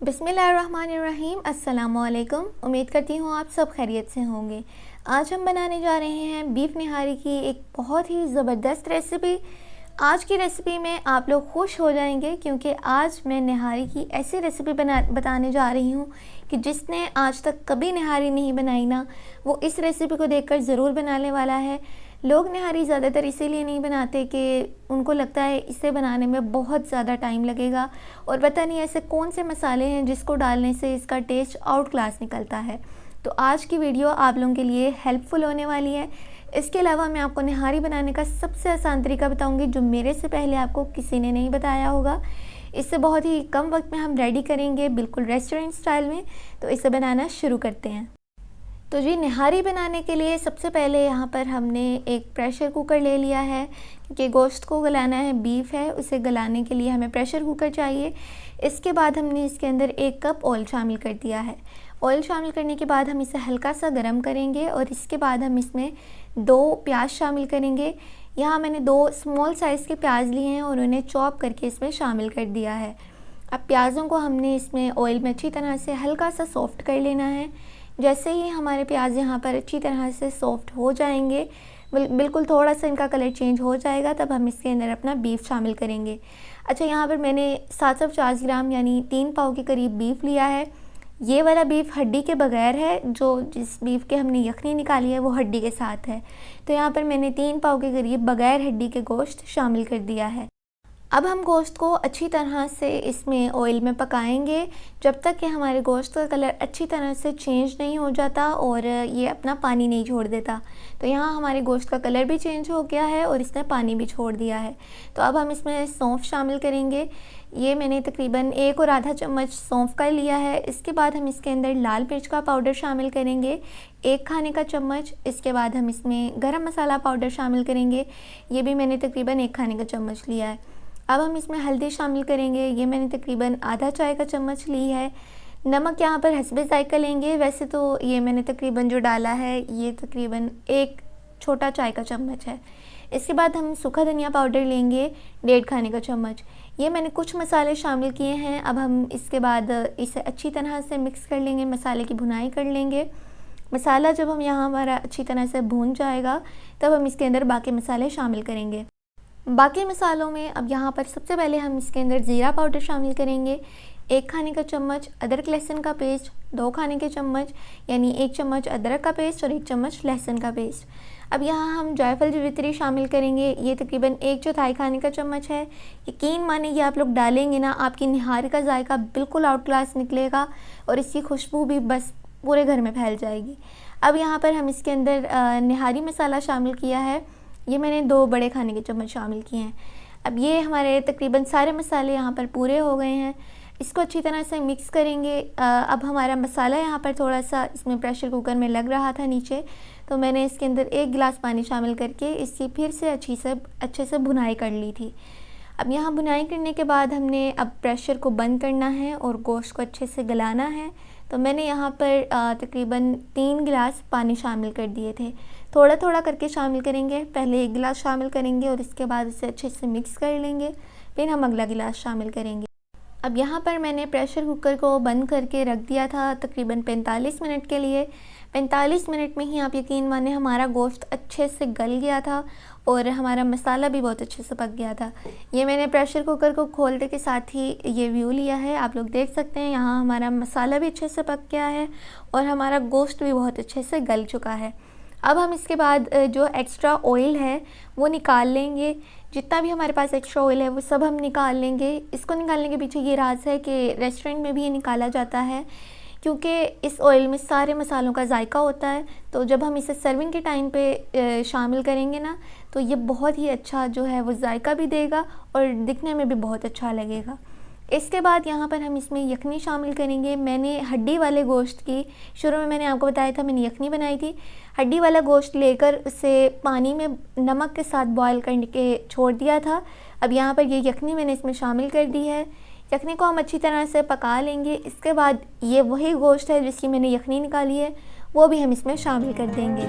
बिस्मिल्लाहिर्रहमानिर्रहीम। अस्सलाम वालेकुम। उम्मीद करती हूँ आप सब खैरियत से होंगे। आज हम बनाने जा रहे हैं बीफ निहारी की एक बहुत ही ज़बरदस्त रेसिपी। आज की रेसिपी में आप लोग खुश हो जाएंगे क्योंकि आज मैं निहारी की ऐसी रेसिपी बताने जा रही हूँ कि जिसने आज तक कभी निहारी नहीं बनाई ना, वो इस रेसिपी को देखकर ज़रूर बनाने वाला है। लोग निहारी ज़्यादातर इसीलिए नहीं बनाते कि उनको लगता है इसे बनाने में बहुत ज़्यादा टाइम लगेगा और पता नहीं ऐसे कौन से मसाले हैं जिसको डालने से इसका टेस्ट आउट क्लास निकलता है। तो आज की वीडियो आप लोगों के लिए हेल्पफुल होने वाली है। इसके अलावा मैं आपको निहारी बनाने का सबसे आसान तरीका बताऊंगी जो मेरे से पहले आपको किसी ने नहीं बताया होगा। इससे बहुत ही कम वक्त में हम रेडी करेंगे, बिल्कुल रेस्टोरेंट स्टाइल में। तो इसे बनाना शुरू करते हैं। तो जी, निहारी बनाने के लिए सबसे पहले यहाँ पर हमने एक प्रेशर कुकर ले लिया है क्योंकि गोश्त को गलाना है, बीफ है, उसे गलाने के लिए हमें प्रेशर कुकर चाहिए। इसके बाद हमने इसके अंदर 1 कप ऑयल शामिल कर दिया है। ऑयल शामिल करने के बाद हम इसे हल्का सा गर्म करेंगे और इसके बाद हम इसमें 2 प्याज शामिल करेंगे। यहाँ मैंने 2 स्मॉल साइज़ के प्याज लिए हैं और उन्हें चॉप करके इसमें शामिल कर दिया है। अब प्याज़ों को हमने इसमें ऑयल में अच्छी तरह से हल्का सा सॉफ्ट कर लेना है। जैसे ही हमारे प्याज यहाँ पर अच्छी तरह से सॉफ्ट हो जाएंगे, बिल्कुल थोड़ा सा इनका कलर चेंज हो जाएगा, तब हम इसके अंदर अपना बीफ शामिल करेंगे। अच्छा, यहाँ पर मैंने 750 ग्राम यानी 3 पाव के करीब बीफ लिया है। ये वाला बीफ हड्डी के बगैर है, जो जिस बीफ के हमने यखनी निकाली है वो हड्डी के साथ है। तो यहाँ पर मैंने 3 पाव के करीब बगैर हड्डी के गोश्त शामिल कर दिया है। अब हम गोश्त को अच्छी तरह से इसमें ऑयल में पकाएंगे जब तक कि हमारे गोश्त का कलर अच्छी तरह से चेंज नहीं हो जाता और ये अपना पानी नहीं छोड़ देता। तो यहाँ हमारे गोश्त का कलर भी चेंज हो गया है और इसने पानी भी छोड़ दिया है। तो अब हम इसमें सौंफ शामिल करेंगे। ये मैंने तकरीबन 1 और आधा चम्मच सौंफ का लिया है। इसके बाद हम इसके अंदर लाल मिर्च का पाउडर शामिल करेंगे, 1 खाने का चम्मच। इसके बाद हम इसमें गरम मसाला पाउडर शामिल करेंगे, ये भी मैंने तकरीबन 1 खाने का चम्मच लिया है। अब हम इसमें हल्दी शामिल करेंगे, ये मैंने तकरीबन आधा चाय का चम्मच ली है। नमक यहाँ पर हस्बे ज़ायका लेंगे, वैसे तो ये मैंने तकरीबन जो डाला है ये तकरीबन 1 छोटा चाय का चम्मच है। इसके बाद हम सूखा धनिया पाउडर लेंगे, 1.5 खाने का चम्मच। ये मैंने कुछ मसाले शामिल किए हैं। अब हम इसके बाद इसे अच्छी तरह से मिक्स कर लेंगे, मसाले की भुनाई कर लेंगे। मसाला जब हम यहाँ हमारा अच्छी तरह से भून जाएगा तब हम इसके अंदर बाकी मसाले शामिल करेंगे। बाकी मसालों में अब यहाँ पर सबसे पहले हम इसके अंदर ज़ीरा पाउडर शामिल करेंगे, 1 खाने का चम्मच। अदरक लहसुन का पेस्ट 2 खाने के चम्मच, यानी 1 चम्मच अदरक का पेस्ट और 1 चम्मच लहसुन का पेस्ट। अब यहाँ हम जायफल जावित्री शामिल करेंगे, ये तकरीबन 1/4 खाने का चम्मच है। यकीन माने ये आप लोग डालेंगे ना, आपकी निहारी का जायका बिल्कुल आउट क्लास निकलेगा और इसकी खुशबू भी बस पूरे घर में फैल जाएगी। अब यहाँ पर हम इसके अंदर निहारी मसाला शामिल किया है, ये मैंने 2 बड़े खाने के चम्मच शामिल किए हैं। अब ये हमारे तकरीबन सारे मसाले यहाँ पर पूरे हो गए हैं। इसको अच्छी तरह से मिक्स करेंगे। अब हमारा मसाला यहाँ पर थोड़ा सा इसमें प्रेशर कुकर में लग रहा था नीचे, तो मैंने इसके अंदर 1 गिलास पानी शामिल करके इसकी फिर से अच्छे से भुनाई कर ली थी। अब यहाँ भुनाई करने के बाद हमने अब प्रेशर को बंद करना है और गोश्त को अच्छे से गलाना है। तो मैंने यहाँ पर तकरीबन 3 गिलास पानी शामिल कर दिए थे। थोड़ा थोड़ा करके शामिल करेंगे, पहले 1 गिलास शामिल करेंगे और इसके बाद इसे अच्छे से मिक्स कर लेंगे, फिर हम अगला गिलास शामिल करेंगे। अब यहाँ पर मैंने प्रेशर कुकर को बंद करके रख दिया था तकरीबन 45 मिनट के लिए। 45 मिनट में ही आप यकीन माने हमारा गोश्त अच्छे से गल गया था और हमारा मसाला भी बहुत अच्छे से पक गया था। ये मैंने प्रेशर कुकर को खोलने के साथ ही ये व्यू लिया है, आप लोग देख सकते हैं। यहाँ हमारा मसाला भी अच्छे से पक गया है और हमारा गोश्त भी बहुत अच्छे से गल चुका है। अब हम इसके बाद जो एक्स्ट्रा ऑयल है वो निकाल लेंगे। जितना भी हमारे पास एक्स्ट्रा ऑयल है वो सब हम निकाल लेंगे। इसको निकालने के पीछे ये राज है कि रेस्टोरेंट में भी ये निकाला जाता है क्योंकि इस ऑयल में सारे मसालों का जायका होता है। तो जब हम इसे सर्विंग के टाइम पे शामिल करेंगे ना, तो ये बहुत ही अच्छा जो है वो जायका भी देगा और दिखने में भी बहुत अच्छा लगेगा। इसके बाद यहाँ पर हम इसमें यखनी शामिल करेंगे। मैंने हड्डी वाले गोश्त की, शुरू में मैंने आपको बताया था मैंने यखनी बनाई थी। हड्डी वाला गोश्त लेकर उसे पानी में नमक के साथ बॉयल करके छोड़ दिया था। अब यहाँ पर ये यखनी मैंने इसमें शामिल कर दी है। यखनी को हम अच्छी तरह से पका लेंगे। इसके बाद ये वही गोश्त है जिसकी मैंने यखनी निकाली है, वो भी हम इसमें शामिल कर देंगे।